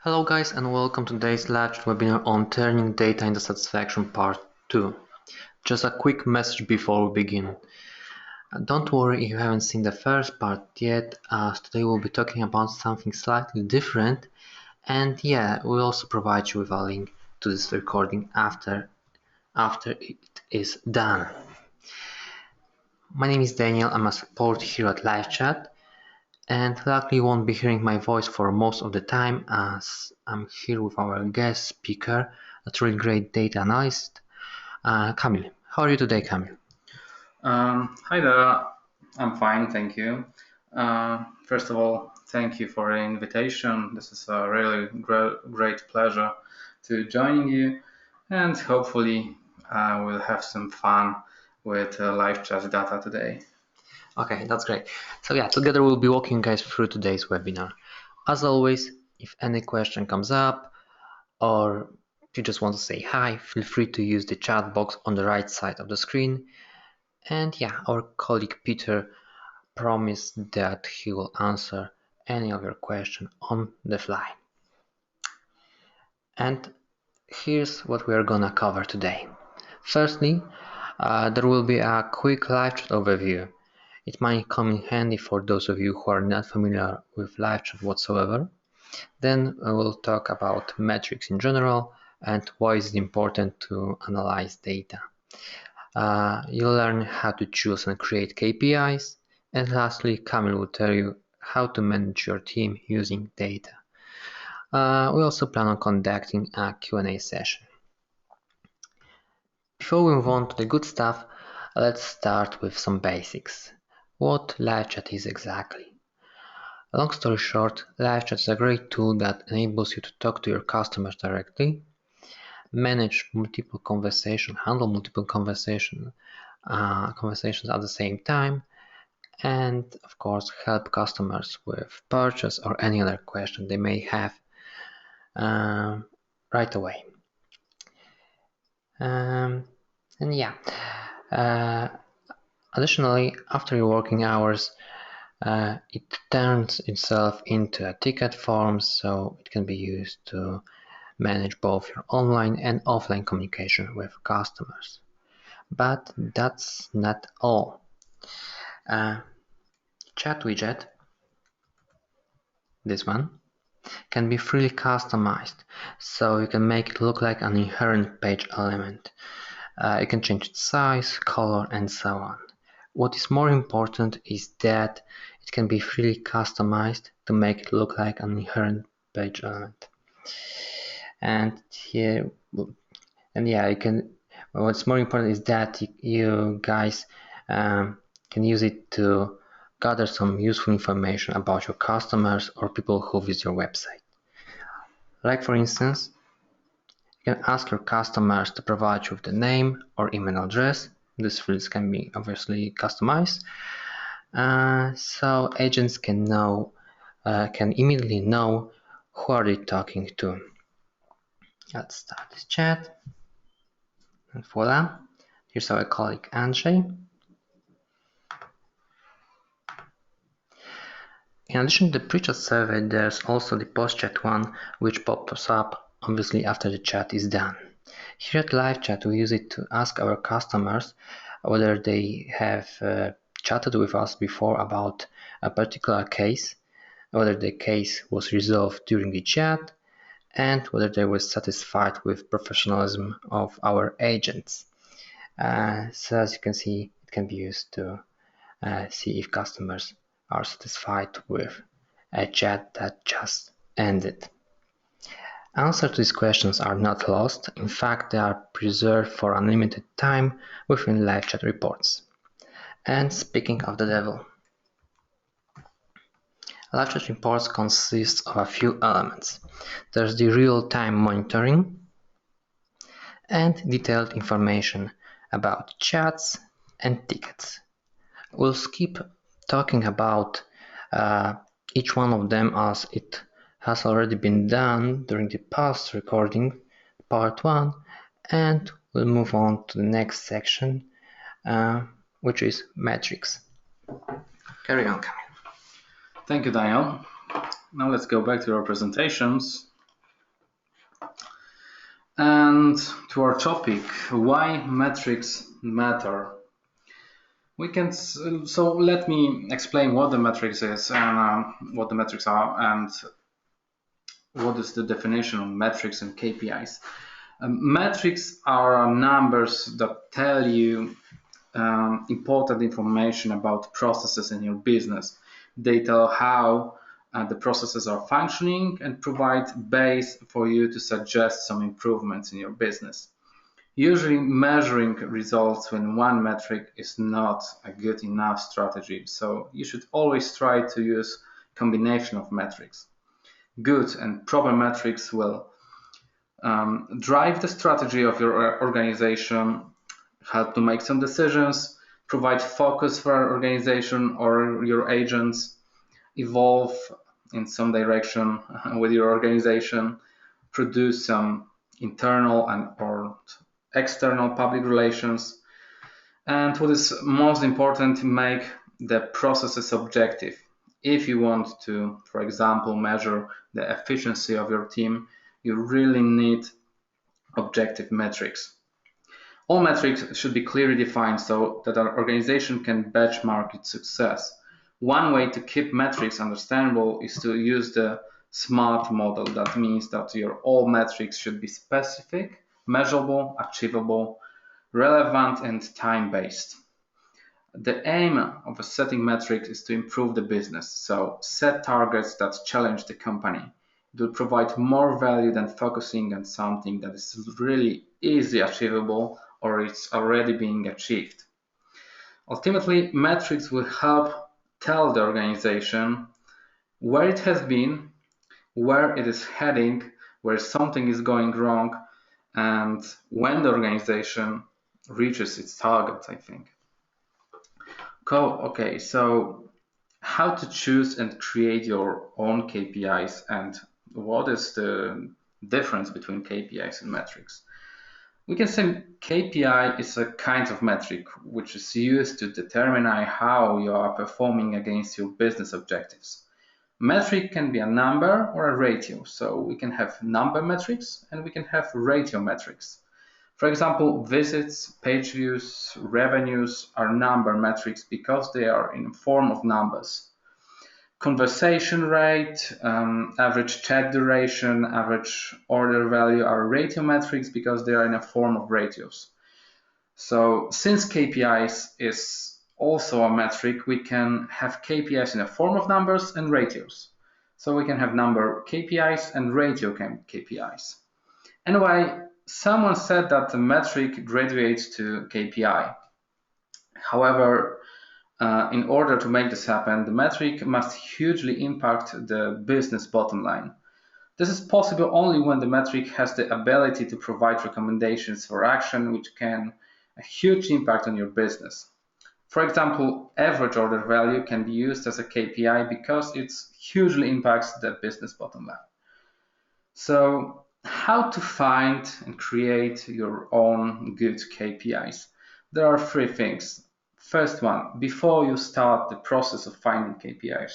Hello guys and welcome to today's LiveChat webinar on turning data into satisfaction part 2. Just a quick message before we begin. Don't worry if you haven't seen the first part yet, as today we'll be talking about something slightly different, and we'll also provide you with a link to this recording after it is done. My name is Daniel, I'm a support here at LiveChat. And luckily you won't be hearing my voice for most of the time, as I'm here with our guest speaker, a truly great data analyst, Kamil. How are you today, Kamil? Hi there, I'm fine, thank you. First of all, thank you for the invitation. This is a really great pleasure to joining you, and hopefully we'll have some fun with LiveChat data today. Okay, that's great. So together we'll be walking you guys through today's webinar. As always, if any question comes up or you just want to say hi, feel free to use the chat box on the right side of the screen. And our colleague Peter promised that he will answer any of your questions on the fly. And here's what we are gonna cover today. Firstly, there will be a quick LiveChat overview. It might come in handy for those of you who are not familiar with LiveChat whatsoever. Then we'll talk about metrics in general and why is it important to analyze data. You'll learn how to choose and create KPIs. And lastly, Kamil will tell you how to manage your team using data. We also plan on conducting a Q&A session. Before we move on to the good stuff, let's start with some basics. What LiveChat is exactly. Long story short, LiveChat is a great tool that enables you to talk to your customers directly, manage multiple conversations, handle multiple conversations at the same time, and of course help customers with purchase or any other question they may have right away. Additionally, after your working hours, it turns itself into a ticket form, so it can be used to manage both your online and offline communication with customers. But that's not all. Chat widget, this one, can be freely customized, so you can make it look like an inherent page element. You can change its size, color, and so on. What is more important is that it can be freely customized to make it look like an inherent page element. What's more important is that you guys can use it to gather some useful information about your customers or people who visit your website. Like for instance, you can ask your customers to provide you with the name or email address. These fields can be obviously customized, so agents can immediately know who are they talking to. Let's start this chat, and voila, here's our colleague Andrzej. In addition to the pre-chat survey, there's also the post-chat one, which pops up obviously after the chat is done. Here at LiveChat, we use it to ask our customers whether they have chatted with us before about a particular case, whether the case was resolved during the chat, and whether they were satisfied with professionalism of our agents. So as you can see, it can be used to see if customers are satisfied with a chat that just ended. Answers to these questions are not lost. In fact, they are preserved for unlimited time within LiveChat reports. And speaking of the devil, LiveChat reports consist of a few elements. There's the real-time monitoring and detailed information about chats and tickets. We'll skip talking about each one of them as it has already been done during the past recording, part 1, and we'll move on to the next section, which is metrics. Carry on, Kamil. Thank you, Daniel. Now let's go back to our presentations. And to our topic, why metrics matter. So let me explain what the metrics is and what the metrics are and what is the definition of metrics and KPIs. Metrics are numbers that tell you important information about processes in your business. They tell how the processes are functioning and provide base for you to suggest some improvements in your business. Usually measuring results when one metric is not a good enough strategy, so you should always try to use combination of metrics. Good and proper metrics will drive the strategy of your organization, help to make some decisions, provide focus for our organization or your agents, evolve in some direction with your organization, produce some internal and or external public relations, and what is most important, make the processes objective. If you want to, for example, measure the efficiency of your team, you really need objective metrics. All metrics should be clearly defined so that our organization can benchmark its success. One way to keep metrics understandable is to use the SMART model. That means that your all metrics should be specific, measurable, achievable, relevant, and time-based. The aim of a setting metrics is to improve the business, so set targets that challenge the company. It will provide more value than focusing on something that is really easy achievable or it's already being achieved. Ultimately, metrics will help tell the organization where it has been, where it is heading, where something is going wrong, and when the organization reaches its targets, I think. Cool. Okay, so how to choose and create your own KPIs and what is the difference between KPIs and metrics? We can say KPI is a kind of metric which is used to determine how you are performing against your business objectives. Metric can be a number or a ratio, so we can have number metrics and we can have ratio metrics. For example, visits, page views, revenues are number metrics because they are in form of numbers. Conversation rate, average chat duration, average order value are ratio metrics because they are in a form of ratios. So since KPIs is also a metric, we can have KPIs in a form of numbers and ratios. So we can have number KPIs and ratio KPIs. Anyway, someone said that the metric graduates to KPI. However, in order to make this happen, the metric must hugely impact the business bottom line. This is possible only when the metric has the ability to provide recommendations for action which can a huge impact on your business. For example, average order value can be used as a KPI because it hugely impacts the business bottom line. So, how to find and create your own good KPIs? There are three things. First one, before you start the process of finding KPIs,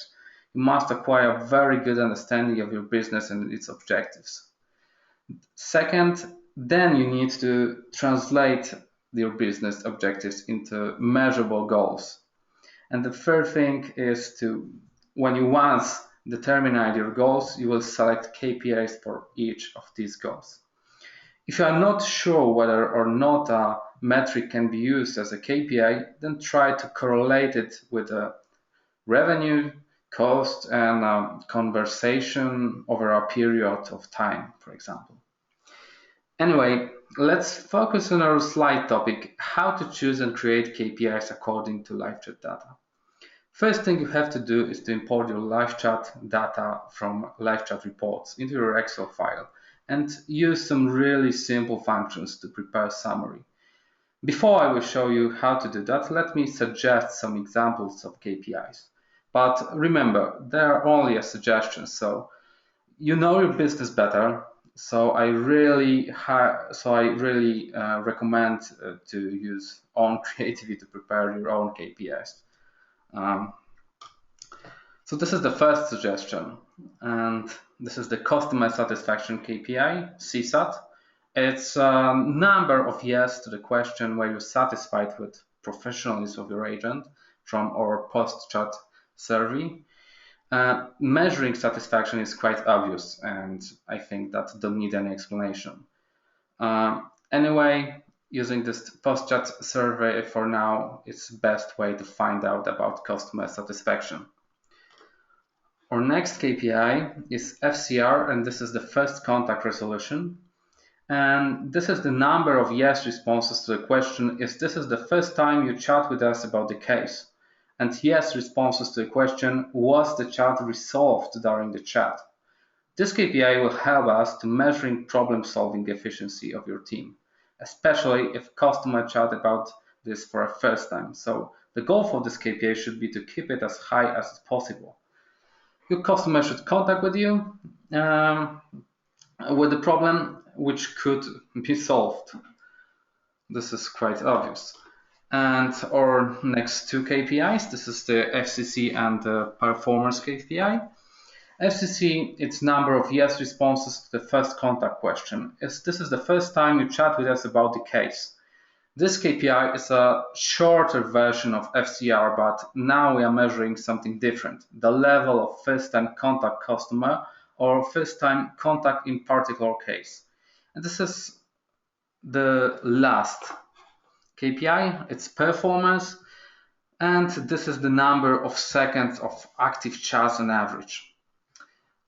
you must acquire a very good understanding of your business and its objectives. Second, then you need to translate your business objectives into measurable goals. And the third thing is to, when you once determine your goals, you will select KPIs for each of these goals. If you are not sure whether or not a metric can be used as a KPI, then try to correlate it with a revenue, cost, and conversation over a period of time, for example. Anyway, let's focus on our slide topic, how to choose and create KPIs according to LiveChat data. First thing you have to do is to import your LiveChat data from LiveChat reports into your Excel file and use some really simple functions to prepare a summary. Before I will show you how to do that, let me suggest some examples of KPIs. But remember, they are only a suggestion, so you know your business better. So I really recommend to use own creativity to prepare your own KPIs. So this is the first suggestion, and this is the customer satisfaction KPI, CSAT. It's a number of yes to the question where you're satisfied with professionalism of your agent from our post-chat survey. Measuring satisfaction is quite obvious, and I think that don't need any explanation. Anyway, using this post-chat survey for now is the best way to find out about customer satisfaction. Our next KPI is FCR, and this is the first contact resolution. And this is the number of yes responses to the question, is this is the first time you chat with us about the case? And yes responses to the question, was the chat resolved during the chat? This KPI will help us to measuring problem-solving efficiency of your team, especially if customer chat about this for a first time. So the goal for this KPI should be to keep it as high as possible. Your customer should contact with you with the problem which could be solved. This is quite obvious. And our next two KPIs, this is the FCC and the performance KPI. FCC, it's number of yes responses to the first contact question. This is the first time you chat with us about the case. This KPI is a shorter version of FCR, but now we are measuring something different, the level of first-time contact customer or first-time contact in particular case. And this is the last KPI, it's performance, and this is the number of seconds of active chats on average.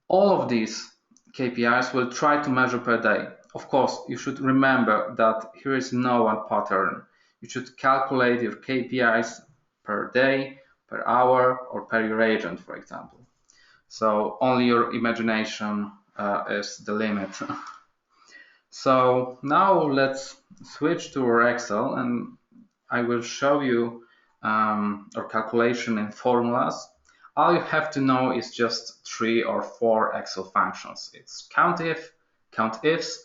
All of these KPIs will try to measure per day. Of course, you should remember that here is no one pattern. You should calculate your KPIs per day, per hour, or per your agent, for example. So only your imagination is the limit. So now let's switch to our Excel, and I will show you our calculation in formulas. All you have to know is just 3 or 4 Excel functions. It's COUNTIF, COUNTIFs,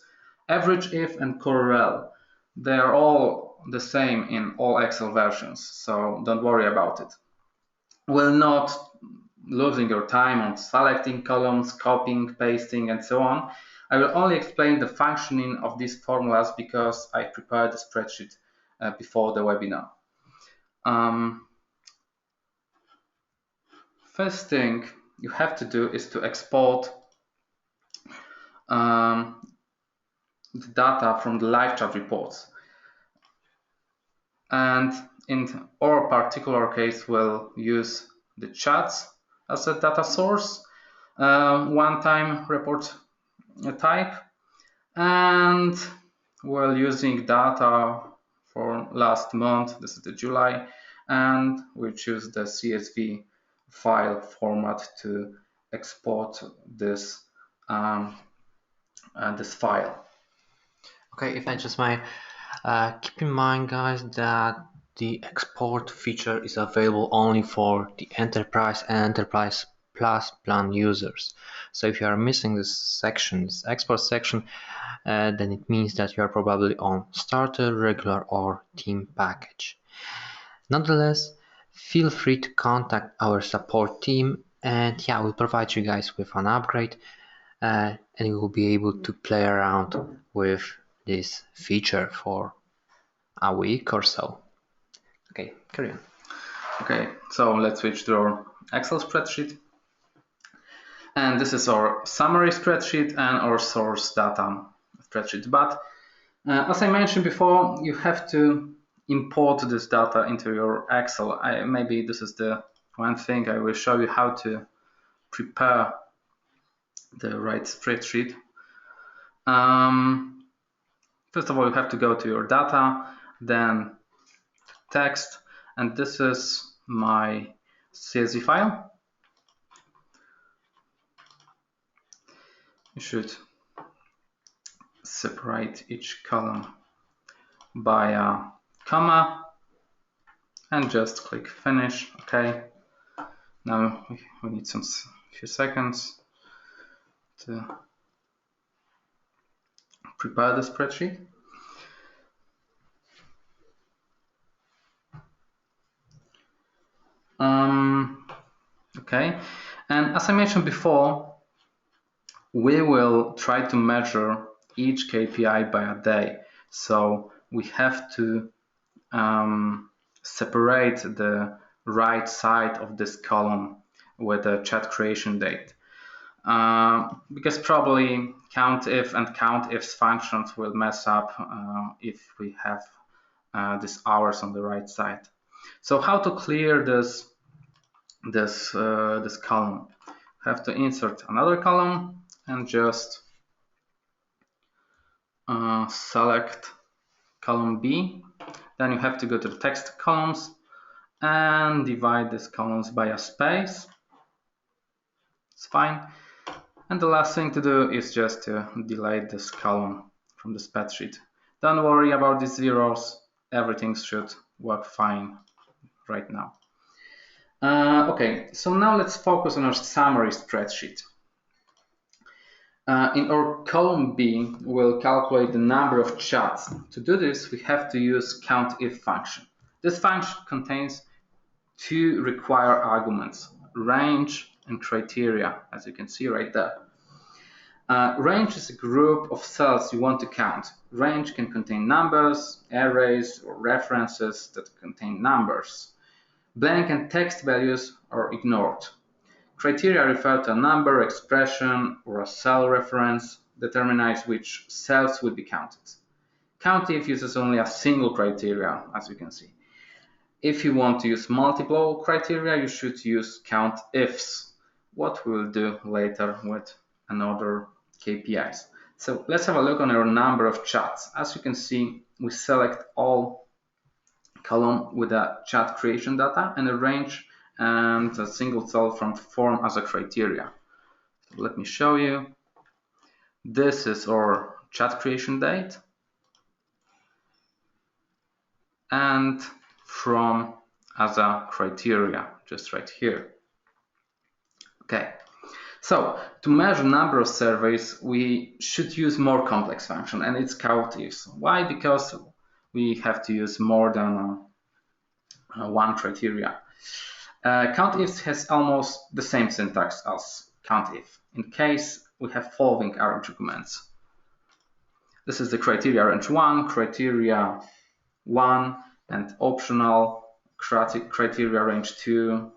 average if, and CORREL. They are all the same in all Excel versions, so don't worry about it. We're not losing your time on selecting columns, copying, pasting, and so on. I will only explain the functioning of these formulas because I prepared the spreadsheet before the webinar. First thing you have to do is to export the data from the LiveChat reports. And in our particular case, we'll use the chats as a data source, one-time report type, and we're using data for last month, this is the July, and we choose the CSV file format to export this this file. Okay, if I just may, keep in mind, guys, that the export feature is available only for the Enterprise and Enterprise Plus plan users. So if you are missing this section, this export section, then it means that you are probably on Starter, Regular, or Team package. Nonetheless, feel free to contact our support team, and yeah, we'll provide you guys with an upgrade, and you will be able to play around with this feature for a week or so. Okay, carry on. Okay, so let's switch to our Excel spreadsheet. And this is our summary spreadsheet and our source data spreadsheet. But as I mentioned before, you have to import this data into your Excel. Maybe this is the one thing I will show you how to prepare the right spreadsheet. First of all, you have to go to your data, then text, and this is my CSV file. You should separate each column by a comma and just click finish. Okay, now we need some few seconds to prepare the spreadsheet. Okay, and as I mentioned before, we will try to measure each KPI by a day. So we have to separate the right side of this column with a chat creation date. Because probably COUNTIF and COUNTIFs functions will mess up if we have these hours on the right side. So how to clear this column? Have to insert another column and just select column B. Then you have to go to the text columns and divide these columns by a space. It's fine. And the last thing to do is just to delete this column from the spreadsheet. Don't worry about these zeros. Everything should work fine right now. Okay, so now let's focus on our summary spreadsheet. In our column B, we'll calculate the number of chats. To do this, we have to use COUNTIF function. This function contains two required arguments, range and criteria, as you can see right there. Range is a group of cells you want to count. Range can contain numbers, arrays, or references that contain numbers. Blank and text values are ignored. Criteria refer to a number, expression, or a cell reference that determines which cells will be counted. COUNTIF uses only a single criteria, as you can see. If you want to use multiple criteria, you should use COUNTIFs, what we will do later with another KPIs. So let's have a look on our number of chats. As you can see, we select all column with a chat creation data and a range and a single cell from form as a criteria. So let me show you. This is our chat creation date and from as a criteria, just right here. Okay, so to measure number of surveys, we should use more complex function, and it's COUNTIFs. Why? Because we have to use more than one criteria. COUNTIFs has almost the same syntax as COUNTIF. In case we have following arguments. This is the criteria range 1, criteria 1, and optional criteria range 2,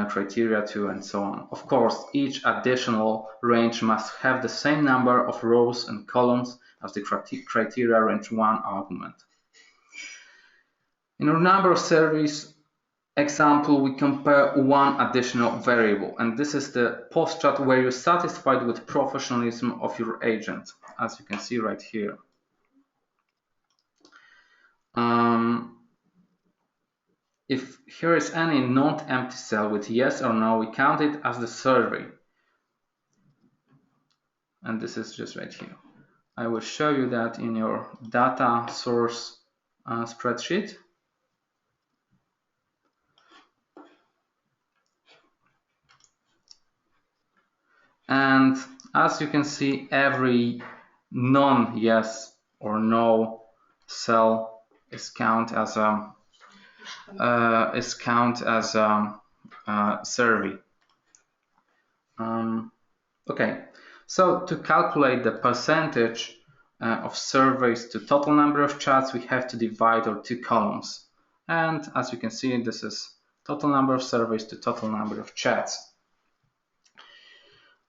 criteria 2, and so on. Of course, each additional range must have the same number of rows and columns as the criteria range 1 argument. In our number of surveys example, we compare one additional variable, and this is the post-chat where you're satisfied with professionalism of your agent, as you can see right here. If here is any not-empty cell with yes or no, we count it as the survey. And this is just right here. I will show you that in your data source spreadsheet. And as you can see, every non-yes or no cell is counted as a survey. Okay, so to calculate the percentage of surveys to total number of chats, we have to divide our two columns. And as you can see, this is total number of surveys to total number of chats.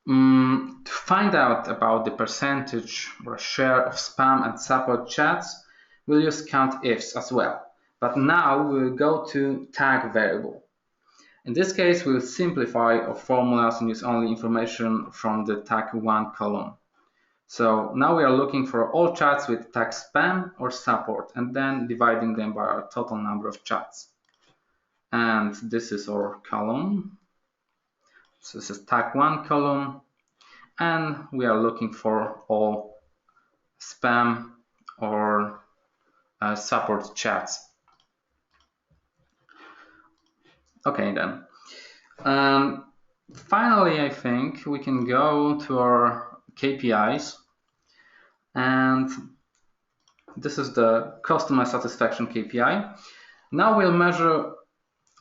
To find out about the percentage or share of spam and support chats, we'll use COUNTIFs as well. But now we'll go to tag variable. In this case, we'll simplify our formulas and use only information from the tag 1 column. So now we are looking for all chats with tag spam or support and then dividing them by our total number of chats. And this is our column. So this is tag 1 column, and we are looking for all spam or support chats. Okay, then. Finally, I think we can go to our KPIs, and this is the customer satisfaction KPI. Now we'll measure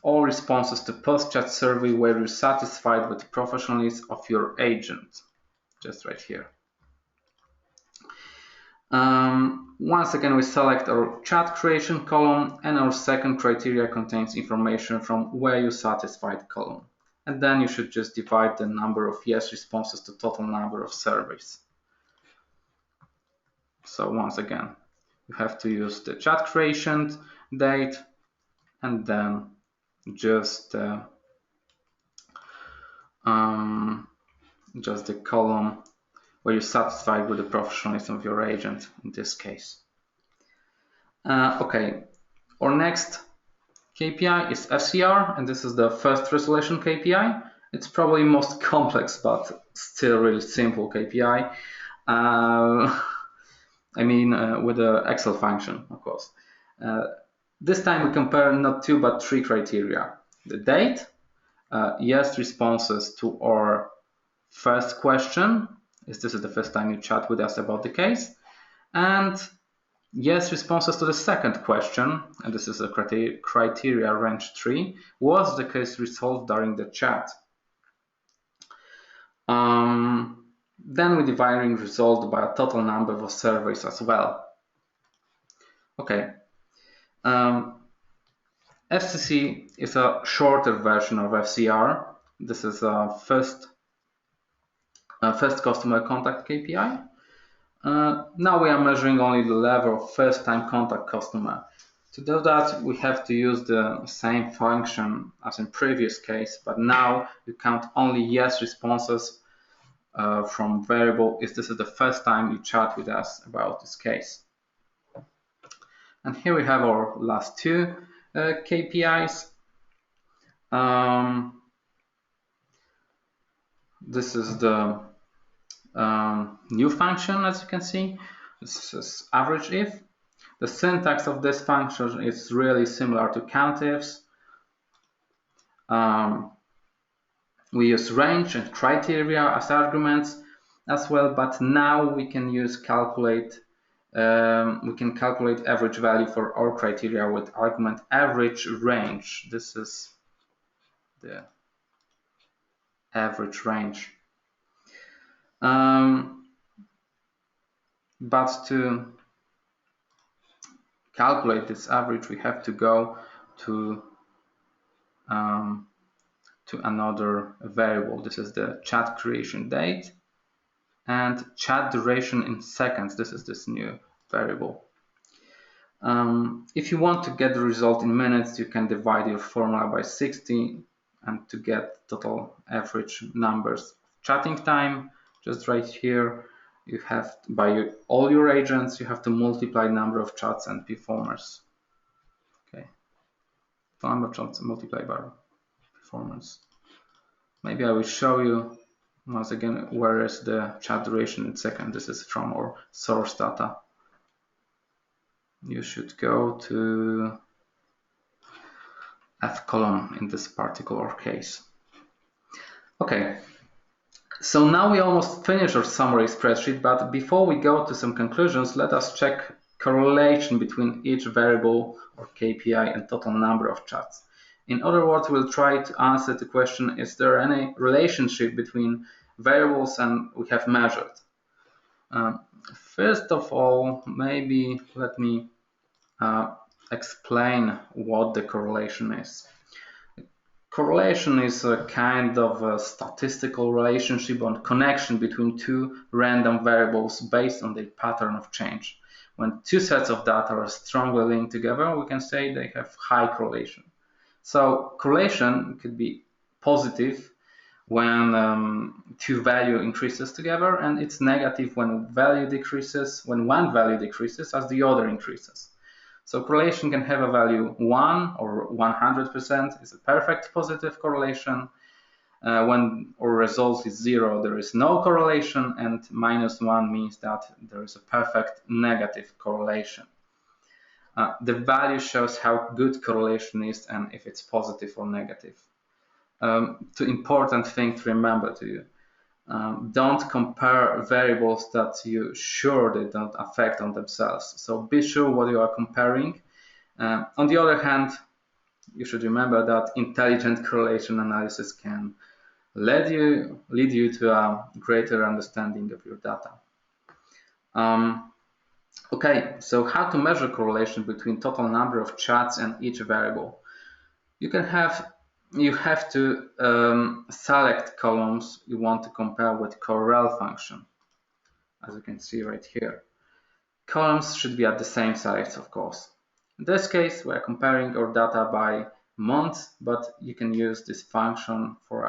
all responses to post-chat survey where you're satisfied with the professionalism of your agent. just right here. Once again, we select our chat creation column, and our second criteria contains information from where you satisfied column. And then you should just divide the number of yes responses to total number of surveys. So once again, you have to use the chat creation date and then just the column where you're satisfied with the professionalism of your agent in this case. Okay, our next KPI is FCR, and this is the first resolution KPI. It's probably most complex, but still really simple KPI. With the Excel function, of course. This time we compare not 2 but 3 criteria. The date, yes responses to our first question, this is the first time you chat with us about the case, and yes responses to the second question, and this is a criteria range 3, was the case resolved during the chat. Then we dividing result by a total number of surveys as well. Okay. FCC is a shorter version of FCR. This is a first customer contact KPI. Now we are measuring only the level of first time contact customer. To do that, we have to use the same function as in previous case, but now you count only yes responses from variable if this is the first time you chat with us about this case. And here we have our last 2 KPIs. This is the new function, as you can see. This is average if. The syntax of this function is really similar to countifs. We use range and criteria as arguments as well, but now we can use calculate. We can calculate average value for our criteria with argument average range. This is the average range. But to calculate this average, we have to go to another variable. This is the chat creation date and chat duration in seconds. This is this new variable. If you want to get the result in minutes, you can divide your formula by 60 and to get total average numbers. Chatting time, just right here, you have by all your agents, you have to multiply number of chats and performers. Okay, number of chats multiplied by performance. Maybe I will show you once again where is the chat duration in seconds. This is from our source data. You should go to F column in this particular case. Okay, so now we almost finished our summary spreadsheet, but before we go to some conclusions, let us check correlation between each variable or KPI and total number of chats. In other words, we'll try to answer the question, is there any relationship between variables and we have measured? First of all, maybe let me explain what the correlation is. Correlation is a kind of a statistical relationship or connection between 2 random variables based on their pattern of change. When 2 sets of data are strongly linked together, we can say they have high correlation. So correlation could be positive when 2 value increases together, and it's negative when value decreases, when one value decreases as the other increases. So correlation can have a value 1 or 100% is a perfect positive correlation. When our result is 0, there is no correlation, and -1 means that there is a perfect negative correlation. The value shows how good correlation is and if it's positive or negative. Two important things to remember to you. Don't compare variables that you're sure they don't affect on themselves. So be sure what you are comparing. On the other hand, you should remember that intelligent correlation analysis can lead you to a greater understanding of your data. Okay, so how to measure correlation between total number of chats and each variable? You have to select columns you want to compare with correl function, as you can see right here. Columns should be at the same size, of course. In this case, we're comparing our data by month, but you can use this function for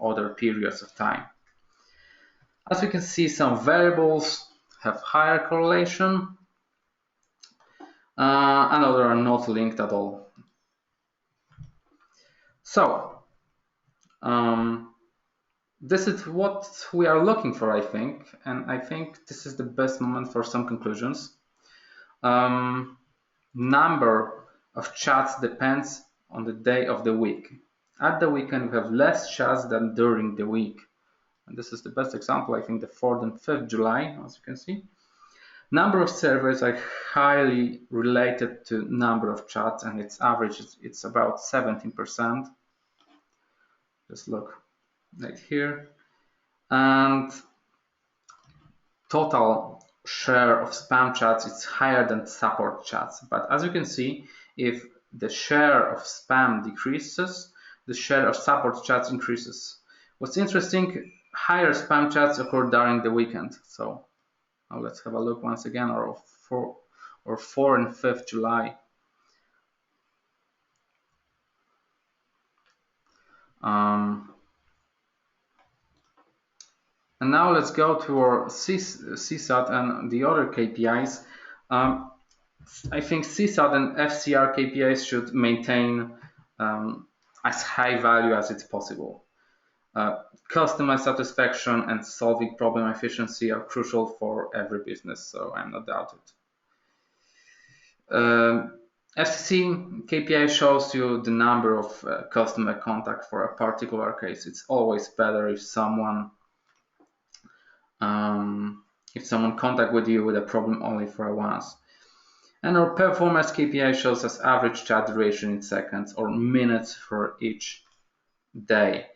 other periods of time. As we can see, some variables have higher correlation, and others are not linked at all. So, this is what we are looking for, I think, and I think this is the best moment for some conclusions. Number of chats depends on the day of the week. At the weekend, we have less chats than during the week. And this is the best example, I think, the 4th and 5th July, as you can see. Number of servers are highly related to number of chats, and its average it's about 17%. Just look right here. And total share of spam chats is higher than support chats. But as you can see, if the share of spam decreases, the share of support chats increases. What's interesting, higher spam chats occur during the weekend. So now let's have a look once again, or 4 and 5th July. And now let's go to our CSAT and the other KPIs. I think CSAT and FCR KPIs should maintain as high value as it's possible. Customer satisfaction and solving problem efficiency are crucial for every business, so I'm not doubted. FCC KPI shows you the number of customer contact for a particular case. It's always better if someone contact with you with a problem only for once. And our performance KPI shows us average chat duration in seconds or minutes for each day.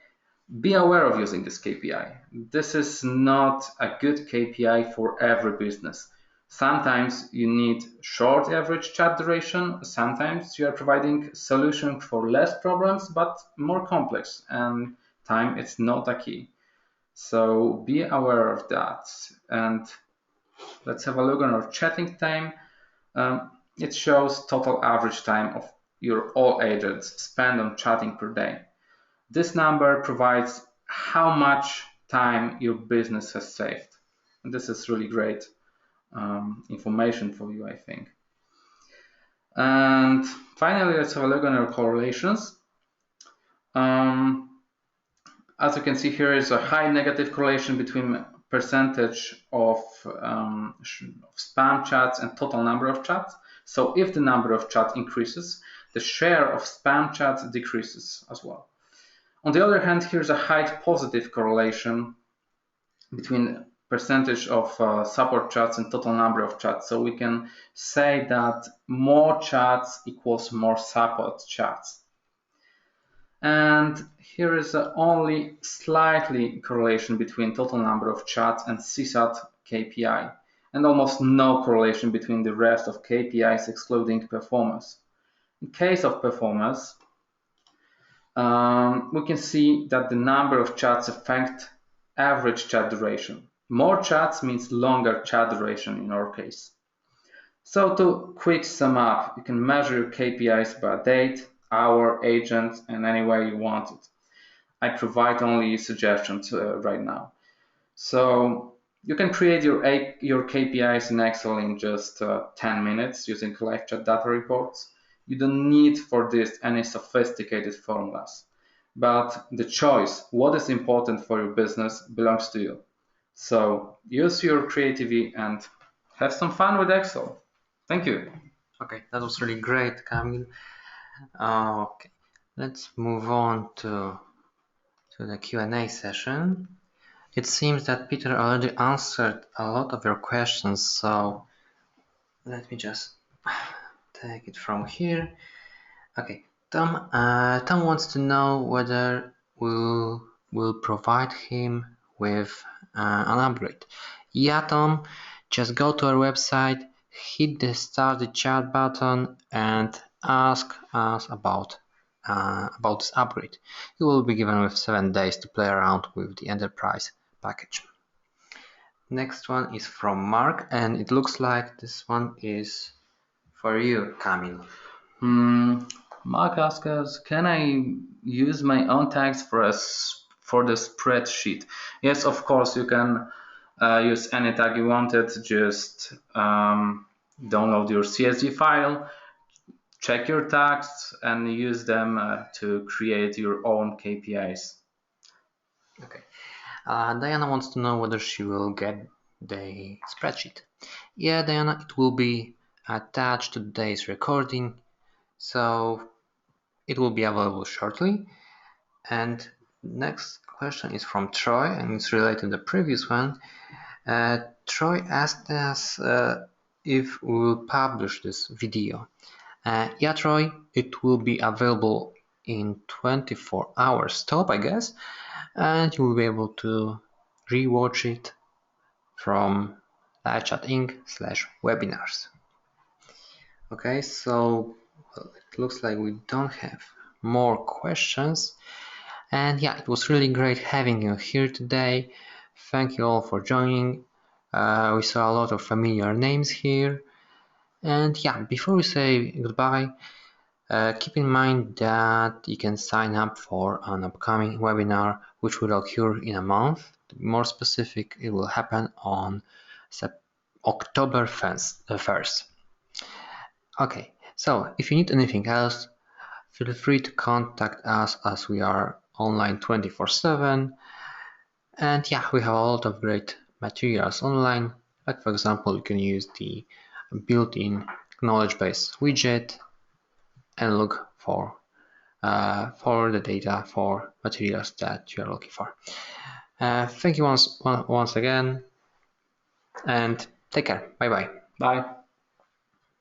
Be aware of using this KPI. This is not a good KPI for every business. Sometimes you need short average chat duration. Sometimes you are providing solution for less problems, but more complex, and time is not a key. So be aware of that. And let's have a look on our chatting time. It shows total average time of your all agents spend on chatting per day. This number provides how much time your business has saved. And this is really great information for you, I think. And finally, let's have a look on our correlations. As you can see, here is a high negative correlation between percentage of spam chats and total number of chats. So if the number of chats increases, the share of spam chats decreases as well. On the other hand, here's a high positive correlation between percentage of support chats and total number of chats. So we can say that more chats equals more support chats. And here is only slightly correlation between total number of chats and CSAT KPI, and almost no correlation between the rest of KPIs excluding performance. In case of performance, we can see that the number of chats affect average chat duration. More chats means longer chat duration in our case. So to quick sum up, you can measure your KPIs by date, hour, agent, and any way you want it. I provide only suggestions right now. So you can create your KPIs in Excel in just 10 minutes using LiveChat data reports. You don't need for this any sophisticated formulas. But the choice, what is important for your business, belongs to you. So use your creativity and have some fun with Excel. Thank you. Okay, that was really great, Kamil. Okay, let's move on to the Q&A session. It seems that Peter already answered a lot of your questions, so let me just take it from here. Okay, Tom wants to know whether we'll will provide him with an upgrade. Yeah, Tom, just go to our website, hit the start the chat button, and ask us about this upgrade. You will be given with 7 days to play around with the enterprise package. Next one is from Mark, and it looks like this one is for you, Kamil. Mark asks us, can I use my own tags for the spreadsheet? Yes, of course, you can use any tag you wanted. Just download your CSV file, check your tags, and use them to create your own KPIs. Okay. Diana wants to know whether she will get the spreadsheet. Yeah, Diana, it will be attached to today's recording, so it will be available shortly. And next question is from Troy, and it's related to the previous one. Troy asked us if we will publish this video. Yeah, Troy, it will be available in 24 hours top, I guess, and you will be able to rewatch it from LiveChat Inc/webinars. Okay, so it looks like we don't have more questions. And yeah, it was really great having you here today. Thank you all for joining. We saw a lot of familiar names here. And yeah, before we say goodbye, keep in mind that you can sign up for an upcoming webinar which will occur in a month. To be more specific, it will happen on October 1st. Okay, so if you need anything else, feel free to contact us as we are online 24/7. And yeah, we have a lot of great materials online. Like for example, you can use the built-in knowledge base widget and look for the data for materials that you are looking for. Thank you once again, and take care. Bye bye. Bye.